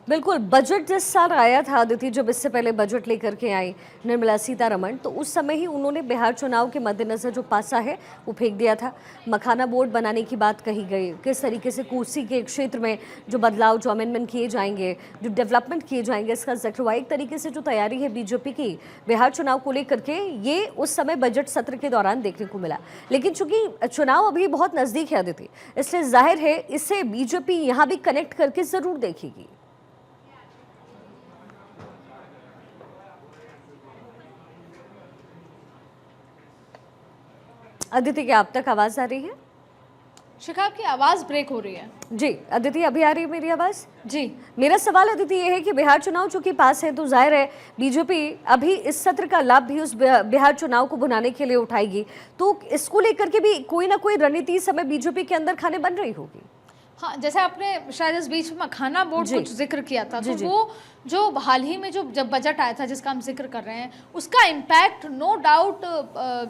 बिल्कुल, बजट जिस साल आया था अदिति, जब इससे पहले बजट लेकर के आई निर्मला सीतारमण, तो उस समय ही उन्होंने बिहार चुनाव के मद्देनज़र जो पासा है वो फेंक दिया था। मखाना बोर्ड बनाने की बात कही गई, किस तरीके से कोसी के क्षेत्र में जो बदलाव, जो अमेंडमेंट किए जाएंगे, जो डेवलपमेंट किए जाएंगे, इसका जिक्र हुआ। एक तरीके से जो तैयारी है बीजेपी की बिहार चुनाव को लेकर के, ये उस समय बजट सत्र के दौरान देखने को मिला। लेकिन चूंकि चुनाव अभी बहुत नज़दीक है अदिति, इसलिए जाहिर है इससे बीजेपी यहाँ भी कनेक्ट करके ज़रूर देखेगी। अदिति, क्या आप तक आवाज आ रही है? शिखा, आपकी आवाज ब्रेक हो रही है। जी अदिति, अभी आ रही है मेरी आवाज? जी, मेरा सवाल अदिति ये है कि बिहार चुनाव चूंकि पास है, तो जाहिर है बीजेपी अभी इस सत्र का लाभ भी उस बिहार चुनाव को भुनाने के लिए उठाएगी, तो इसको लेकर के भी कोई ना कोई रणनीति इस समय बीजेपी के अंदर खाने बन रही होगी। हाँ, जैसे आपने शायद इस बीच में मखाना बोर्ड कुछ जिक्र किया था, तो जी। वो जो हाल ही में जब बजट आया था जिसका हम जिक्र कर रहे हैं, उसका इम्पैक्ट नो डाउट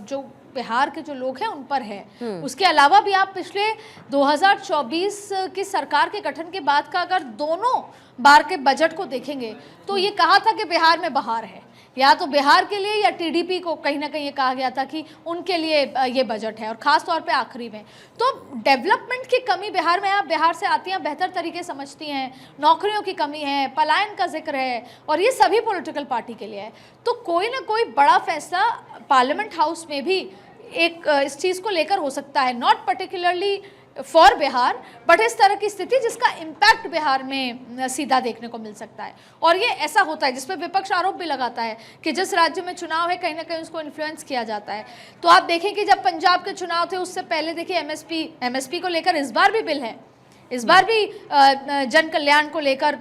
जो बिहार के जो लोग हैं उन पर है। उसके अलावा भी आप पिछले 2024 की सरकार के गठन के बाद का अगर दोनों बार के बजट को देखेंगे, तो ये कहा था कि बिहार में बहार है, या तो बिहार के लिए या टीडीपी को कहीं ना कहीं ये कहा गया था कि उनके लिए ये बजट है, और ख़ास तौर पे आखिरी में। तो डेवलपमेंट की कमी बिहार में, आप बिहार से आती हैं, बेहतर तरीके समझती हैं, नौकरियों की कमी है, पलायन का जिक्र है, और ये सभी पॉलिटिकल पार्टी के लिए है। तो कोई ना कोई बड़ा फैसला पार्लियामेंट हाउस में भी एक इस चीज़ को लेकर हो सकता है, not particularly for Bihar, but इस तरह की स्थिति जिसका इम्पैक्ट बिहार में सीधा देखने को मिल सकता है। और ये ऐसा होता है जिसपे विपक्ष आरोप भी लगाता है कि जिस राज्य में चुनाव है कहीं ना कहीं उसको इन्फ्लुएंस किया जाता है। तो आप देखें कि जब पंजाब के चुनाव थे उससे पहले देखिए एमएसपी को लेकर इस बार भी बिल है, इस बार भी जन कल्याण को लेकर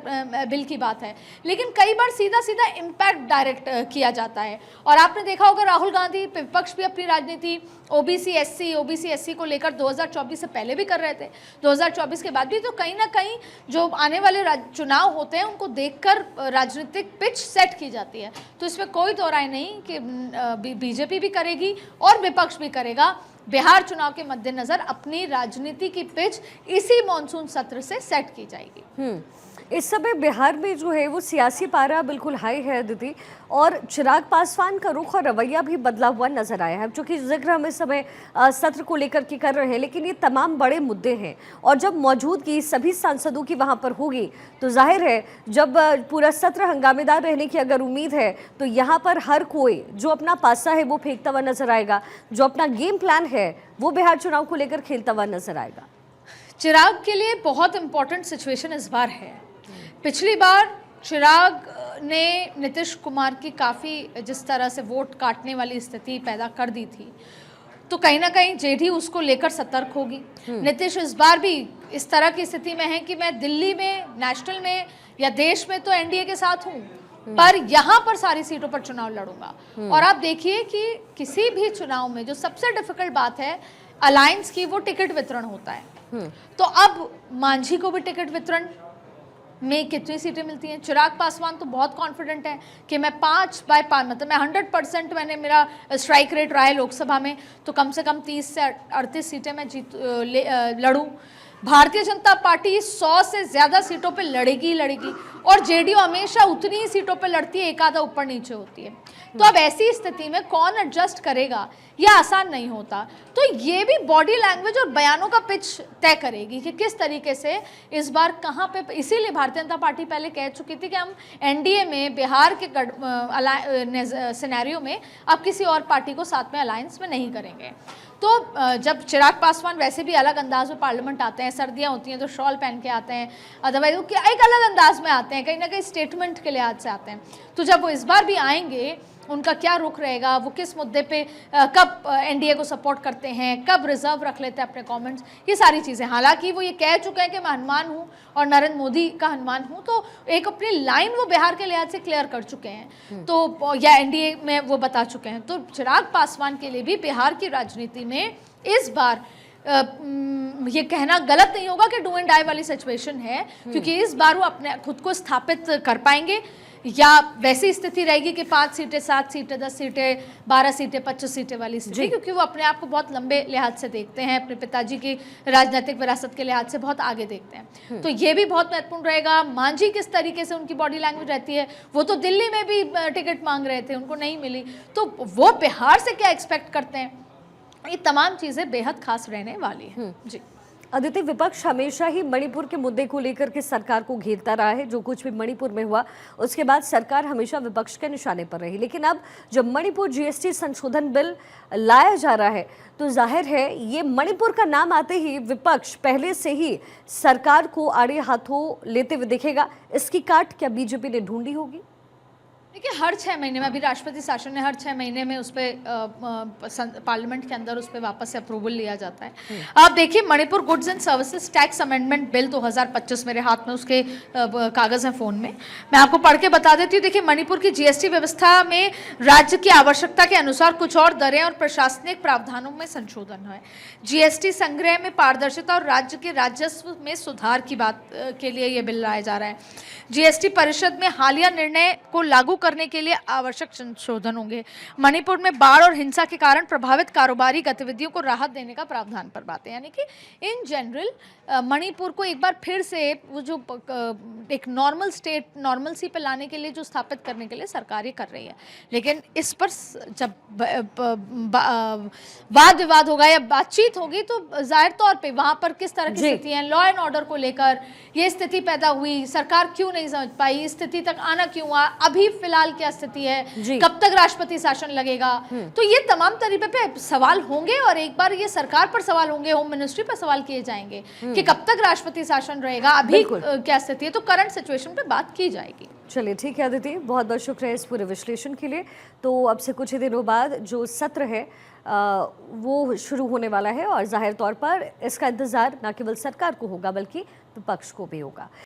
बिल की बात है, लेकिन कई बार सीधा सीधा इम्पैक्ट डायरेक्ट किया जाता है। और आपने देखा होगा राहुल गांधी, विपक्ष भी अपनी राजनीति ओबीसी एससी को लेकर 2024 से पहले भी कर रहे थे, 2024 के बाद भी। तो कहीं ना कहीं जो आने वाले चुनाव होते हैं उनको देखकर राजनीतिक पिच सेट की जाती है। तो इसमें कोई दो राय नहीं कि बीजेपी भी करेगी और विपक्ष भी करेगा। बिहार चुनाव के मद्देनजर अपनी राजनीति की पिच इसी मॉनसून सत्र से सेट की जाएगी। इस समय बिहार में जो है वो सियासी पारा बिल्कुल हाई है अदिति, और चिराग पासवान का रुख और रवैया भी बदला हुआ नजर आया है। चूंकि जिक्र हम इस समय सत्र को लेकर के कर रहे हैं, लेकिन ये तमाम बड़े मुद्दे हैं, और जब मौजूदगी सभी सांसदों की वहां पर होगी, तो जाहिर है जब पूरा सत्र हंगामेदार रहने की अगर उम्मीद है, तो यहाँ पर हर कोई जो अपना पासा है वो फेंकता हुआ नजर आएगा, जो अपना गेम प्लान है वो बिहार चुनाव को लेकर खेलता हुआ नजर आएगा। चिराग के लिए बहुत इंपॉर्टेंट सिचुएशन इस बार है। पिछली बार चिराग ने नीतीश कुमार की काफ़ी जिस तरह से वोट काटने वाली स्थिति पैदा कर दी थी, तो कहीं ना कहीं जेडी उसको लेकर सतर्क होगी। नीतीश इस बार भी इस तरह की स्थिति में है कि मैं दिल्ली में, नेशनल में या देश में तो एनडीए के साथ हूँ, पर यहाँ पर सारी सीटों पर चुनाव लड़ूंगा। और आप देखिए कि किसी भी चुनाव में जो सबसे डिफिकल्ट बात है अलायंस की, वो टिकट वितरण होता है। तो अब मांझी को भी टिकट वितरण में कितनी सीटें मिलती हैं? चिराग पासवान तो बहुत कॉन्फिडेंट है कि मैं 5/5, मतलब मैं 100% मैंने मेरा स्ट्राइक रेट रहा है लोकसभा में, तो कम से कम 30 से 38 सीटें मैं लड़ूं। भारतीय जनता पार्टी 100 से ज़्यादा सीटों पे लड़ेगी लड़ेगी, और जेडीयू हमेशा उतनी ही सीटों पे लड़ती है, एक आधा ऊपर नीचे होती है। तो अब ऐसी स्थिति में कौन एडजस्ट करेगा, यह आसान नहीं होता। तो ये भी बॉडी लैंग्वेज और बयानों का पिच तय करेगी कि किस तरीके से इस बार कहाँ पे। इसीलिए भारतीय जनता पार्टी पहले कह चुकी थी कि हम एनडीए में बिहार के सिनेरियो में अब किसी और पार्टी को साथ में अलायंस में नहीं करेंगे। तो जब चिराग पासवान वैसे भी अलग अंदाज में पार्लियामेंट आते हैं, सर्दियां होती हैं तो शॉल पहन के आते हैं, अदरवाइज वो एक अलग अंदाज में आते हैं, कहीं ना कहीं स्टेटमेंट के लिहाज से आते हैं। तो जब वो इस बार भी आएंगे, उनका क्या रुख रहेगा, वो किस मुद्दे पे कब एनडीए को सपोर्ट करते हैं, कब रिजर्व रख लेते हैं अपने कमेंट्स, ये सारी चीज़ें। हालांकि वो ये कह चुके हैं कि मैं हनुमान हूँ और नरेंद्र मोदी का हनुमान हूँ, तो एक अपनी लाइन वो बिहार के लिहाज से क्लियर कर चुके हैं, तो या एनडीए में वो बता चुके हैं। तो चिराग पासवान के लिए भी बिहार की राजनीति में इस बार ये कहना गलत नहीं होगा कि डू एंड डाई वाली सिचुएशन है, क्योंकि इस बार वो अपने खुद को स्थापित कर पाएंगे। या वैसी स्थिति रहेगी कि 5 सीटें, 7 सीटें, 10 सीटें, 12 सीटें, 25 सीटें वाली स्थिति, क्योंकि वो अपने आप को बहुत लंबे लिहाज से देखते हैं, अपने पिताजी की राजनीतिक विरासत के लिहाज से बहुत आगे देखते हैं। तो ये भी बहुत महत्वपूर्ण रहेगा। मांझी किस तरीके से उनकी बॉडी लैंग्वेज रहती है, वो तो दिल्ली में भी टिकट मांग रहे थे, उनको नहीं मिली, तो वो बिहार से क्या एक्सपेक्ट करते हैं, ये तमाम चीज़ें बेहद खास रहने वाली हैं। जी अदिति, विपक्ष हमेशा ही मणिपुर के मुद्दे को लेकर के सरकार को घेरता रहा है। जो कुछ भी मणिपुर में हुआ उसके बाद सरकार हमेशा विपक्ष के निशाने पर रही, लेकिन अब जब मणिपुर जीएसटी संशोधन बिल लाया जा रहा है तो जाहिर है ये मणिपुर का नाम आते ही विपक्ष पहले से ही सरकार को आड़े हाथों लेते हुए दिखेगा। इसकी काट क्या बीजेपी ने ढूंढी होगी? देखिए, हर 6 महीने में, अभी राष्ट्रपति शासन ने हर 6 महीने में उस पर पार्लियामेंट के अंदर उस पर वापस से अप्रूवल लिया जाता है। आप देखिए, Manipur goods and services tax amendment bill 2025, मेरे हाथ में उसके कागज़ हैं फ़ोन में, मैं आपको पढ़ के बता देती हूँ। देखिए, मणिपुर की जीएसटी व्यवस्था में राज्य की आवश्यकता के अनुसार कुछ और दरें और प्रशासनिक प्रावधानों में संशोधन है। जीएसटी संग्रह में पारदर्शिता और राज्य के राजस्व में सुधार की बात के लिए ये बिल लाया जा रहा है। जीएसटी परिषद में हालिया निर्णय को लागू करने के लिए आवश्यक संशोधन होंगे। मणिपुर में बाढ़ और हिंसा के कारण प्रभावित कारोबारी गतिविधियों को राहत देने का प्रावधान पर बात है। यानी कि इन जनरल मणिपुर को एक बार फिर से वो जो एक नॉर्मल स्टेट, नॉर्मलसी पे लाने के लिए, जो स्थापित करने के लिए सरकार ये कर रही है। लेकिन इस पर जब वाद विवाद होगा या बातचीत होगी तो जाहिर तौर पे वहाँ पर किस तरह की स्थिति है, लॉ एंड ऑर्डर को लेकर ये स्थिति पैदा हुई, सरकार क्यों नहीं समझ पाई, इस स्थिति तक आना क्यों हुआ, अभी फिलहाल क्या स्थिति है, कब तक राष्ट्रपति शासन लगेगा, तो ये तमाम तरीके पे सवाल होंगे। और एक बार ये सरकार पर सवाल होंगे, होम मिनिस्ट्री पर सवाल किए जाएंगे कि कब तक राष्ट्रपति शासन रहेगा, अभी क्या स्थिति है, तो करंट सिचुएशन पे बात की जाएगी। चलिए ठीक है अदिति, बहुत बहुत शुक्रिया इस पूरे विश्लेषण के लिए। तो अब से कुछ ही दिनों बाद जो सत्र है वो शुरू होने वाला है और जाहिर तौर पर इसका इंतजार न केवल सरकार को होगा बल्कि विपक्ष को भी होगा।